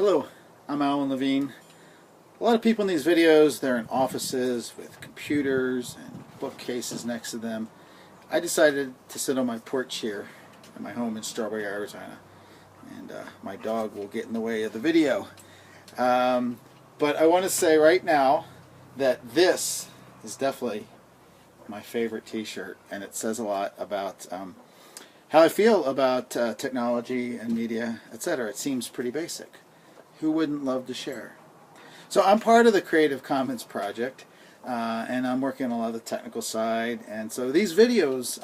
Hello, I'm Alan Levine. A lot of people in these videos, they're in offices with computers and bookcases next to them. I decided to sit on my porch here at my home in Strawberry, Arizona, and my dog will get in the way of the video. But I want to say right now that this is definitely my favorite t-shirt, and it says a lot about how I feel about technology and media, etc. It seems pretty basic. Who wouldn't love to share? So I'm part of the Creative Commons project, and I'm working on a lot of the technical side, and so these videos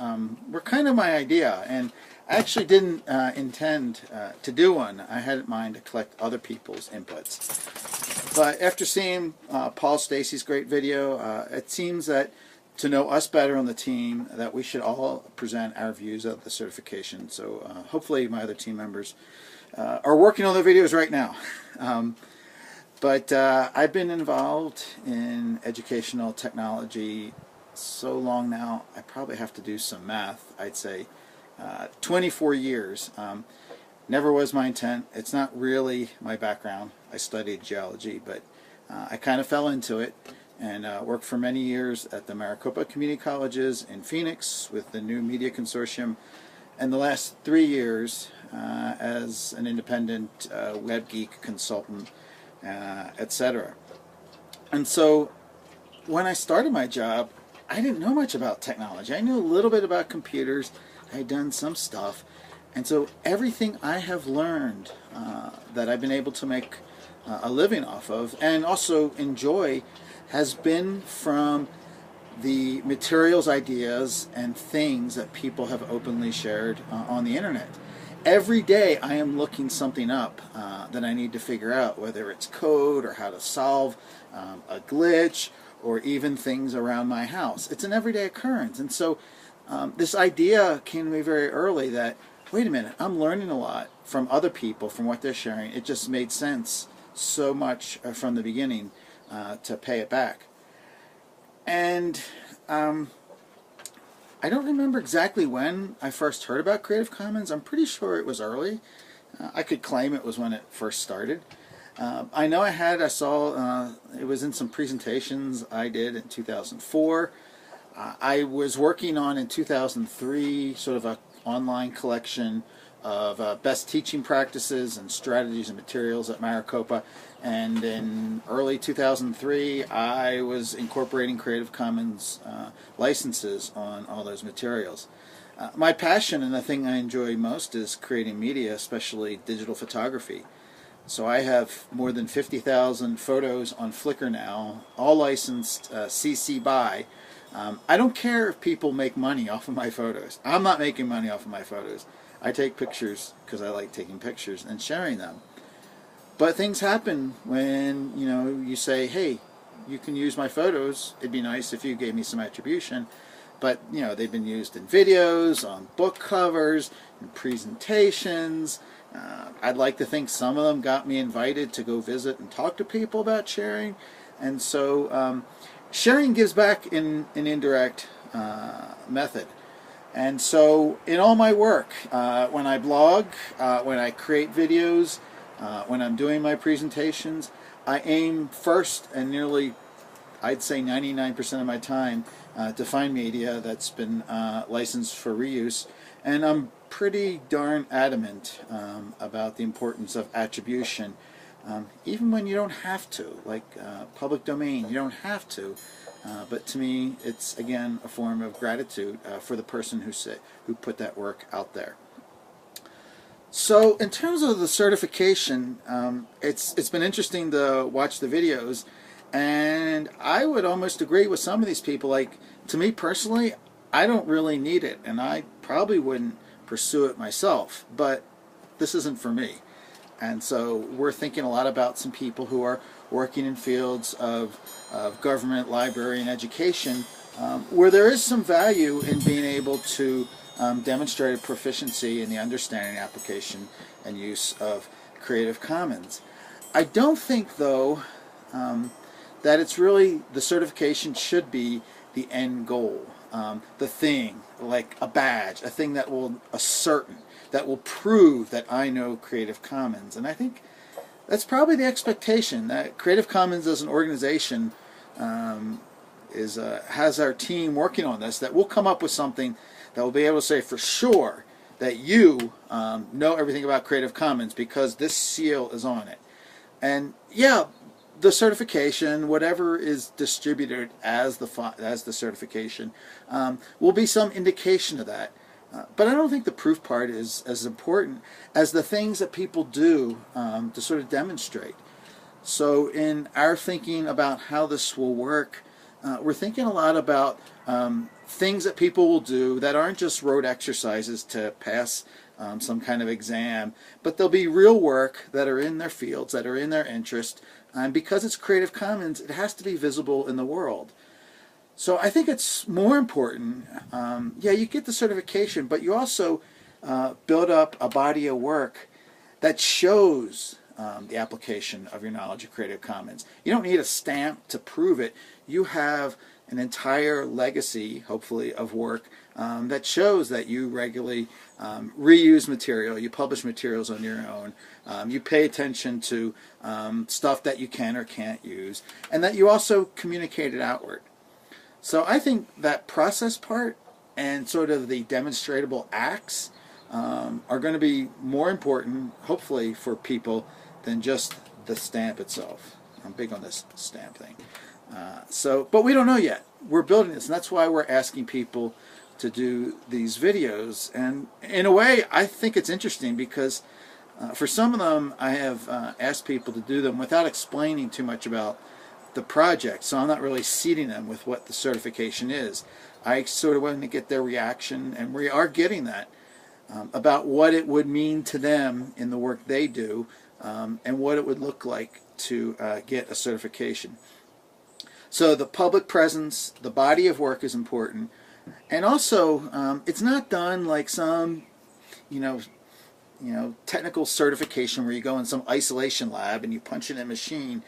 were kind of my idea, and I actually didn't intend to do one. I had in mind to collect other people's inputs. But after seeing Paul Stacy's great video, it seems that to know us better on the team, that we should all present our views of the certification. So hopefully my other team members are working on their videos right now. But I've been involved in educational technology so long now, I probably have to do some math. I'd say 24 years. Never was my intent. It's not really my background. I studied geology, but I kind of fell into it and worked for many years at the Maricopa Community Colleges in Phoenix with the New Media Consortium, and the last 3 years as an independent web geek consultant, etc. And so when I started my job, I didn't know much about technology. I knew a little bit about computers. I had done some stuff. And so everything I have learned that I've been able to make a living off of and also enjoy has been from the materials, ideas, and things that people have openly shared on the internet. Every day I am looking something up that I need to figure out, whether it's code or how to solve a glitch or even things around my house. It's an everyday occurrence. And so this idea came to me very early that, wait a minute, I'm learning a lot from other people, from what they're sharing. It just made sense so much from the beginning to pay it back. And I don't remember exactly when I first heard about Creative Commons. I'm pretty sure it was early. I could claim it was when it first started. I know I saw it was in some presentations I did in 2004. I was working on in 2003 sort of an online collection of best teaching practices and strategies and materials at Maricopa, and in early 2003 I was incorporating Creative Commons licenses on all those materials. My passion and the thing I enjoy most is creating media, especially digital photography. So I have more than 50,000 photos on Flickr now, all licensed CC BY. I don't care if people make money off of my photos. I'm not making money off of my photos. I take pictures because I like taking pictures and sharing them. But things happen when you say, hey, you can use my photos. It'd be nice if you gave me some attribution. But they've been used in videos, on book covers, in presentations. I'd like to think some of them got me invited to go visit and talk to people about sharing. And so sharing gives back in an indirect method. And so in all my work, when I blog, when I create videos, when I'm doing my presentations, I aim first and nearly, I'd say 99% of my time, to find media that's been licensed for reuse. And I'm pretty darn adamant about the importance of attribution, even when you don't have to, like public domain, you don't have to. But to me, it's again a form of gratitude for the person who put that work out there. So in terms of the certification, it's been interesting to watch the videos, and I would almost agree with some of these people. Like, to me personally, I don't really need it, and I probably wouldn't pursue it myself, but this isn't for me. And so we're thinking a lot about some people who are working in fields of government, library, and education, where there is some value in being able to demonstrate a proficiency in the understanding, application, and use of Creative Commons. I don't think, though, that it's really, the certification should be the end goal, the thing, like a badge, a thing that will that will prove that I know Creative Commons. And I think that's probably the expectation, that Creative Commons as an organization has our team working on this, that we'll come up with something that will be able to say for sure that you know everything about Creative Commons because this seal is on it. And yeah, the certification, whatever is distributed as the certification, will be some indication of that. But I don't think the proof part is as important as the things that people do to sort of demonstrate. So in our thinking about how this will work, we're thinking a lot about things that people will do that aren't just rote exercises to pass some kind of exam, but there'll be real work that are in their fields, that are in their interest, and because it's Creative Commons, it has to be visible in the world. So I think it's more important, yeah, you get the certification, but you also build up a body of work that shows the application of your knowledge of Creative Commons. You don't need a stamp to prove it. You have an entire legacy, hopefully, of work that shows that you regularly reuse material, you publish materials on your own, you pay attention to stuff that you can or can't use, and that you also communicate it outward. So I think that process part and sort of the demonstratable acts are going to be more important, hopefully, for people than just the stamp itself. I'm big on this stamp thing. But we don't know yet. We're building this, and that's why we're asking people to do these videos. And in a way, I think it's interesting because for some of them, I have asked people to do them without explaining too much about the project. So I'm not really seeding them with what the certification is. I sort of wanted to get their reaction, and we are getting that, about what it would mean to them in the work they do, and what it would look like to get a certification. So the public presence, the body of work is important, and also it's not done like some, technical certification where you go in some isolation lab and you punch in a machine.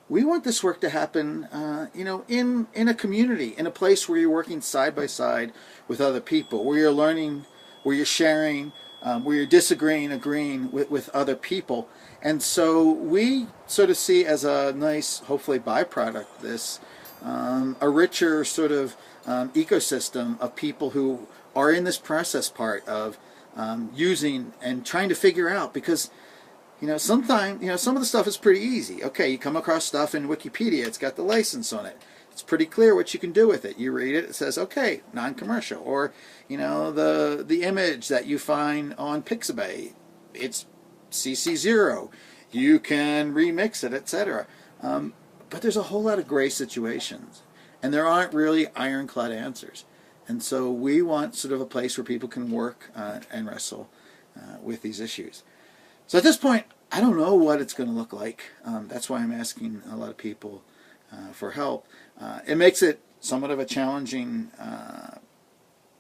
We want this work to happen, in a community, in a place where you're working side by side with other people, where you're learning, where you're sharing, where you're disagreeing, agreeing with other people. And so we sort of see as a nice, hopefully, byproduct this, a richer sort of ecosystem of people who are in this process part of using and trying to figure out, because sometimes, some of the stuff is pretty easy. Okay, you come across stuff in Wikipedia, it's got the license on it. It's pretty clear what you can do with it. You read it, it says, okay, non-commercial. Or, the image that you find on Pixabay, it's CC0. You can remix it, etc. But there's a whole lot of gray situations, and there aren't really ironclad answers. And so we want sort of a place where people can work and wrestle with these issues. So at this point, I don't know what it's going to look like. That's why I'm asking a lot of people for help. It makes it somewhat of a challenging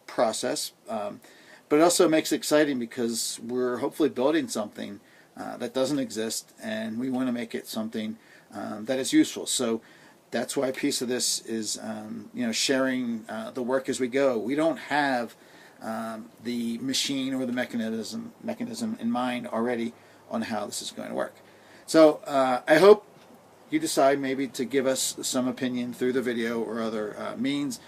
process, but it also makes it exciting because we're hopefully building something that doesn't exist, and we want to make it something that is useful. So that's why a piece of this is sharing the work as we go. We don't have the machine or the mechanism in mind already on how this is going to work. So I hope you decide maybe to give us some opinion through the video or other means.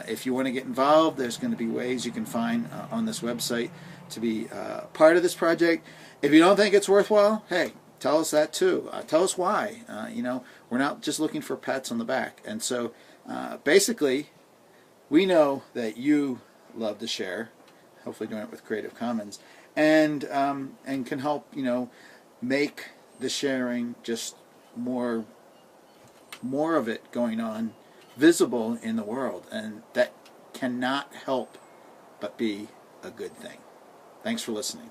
If you want to get involved, there's going to be ways you can find on this website to be part of this project. If you don't think it's worthwhile, hey, tell us that too. Tell us why. We're not just looking for pats on the back. And so basically, we know that you love to share, hopefully doing it with Creative Commons, and can help make the sharing just more of it going on visible in the world, and that cannot help but be a good thing. Thanks for listening.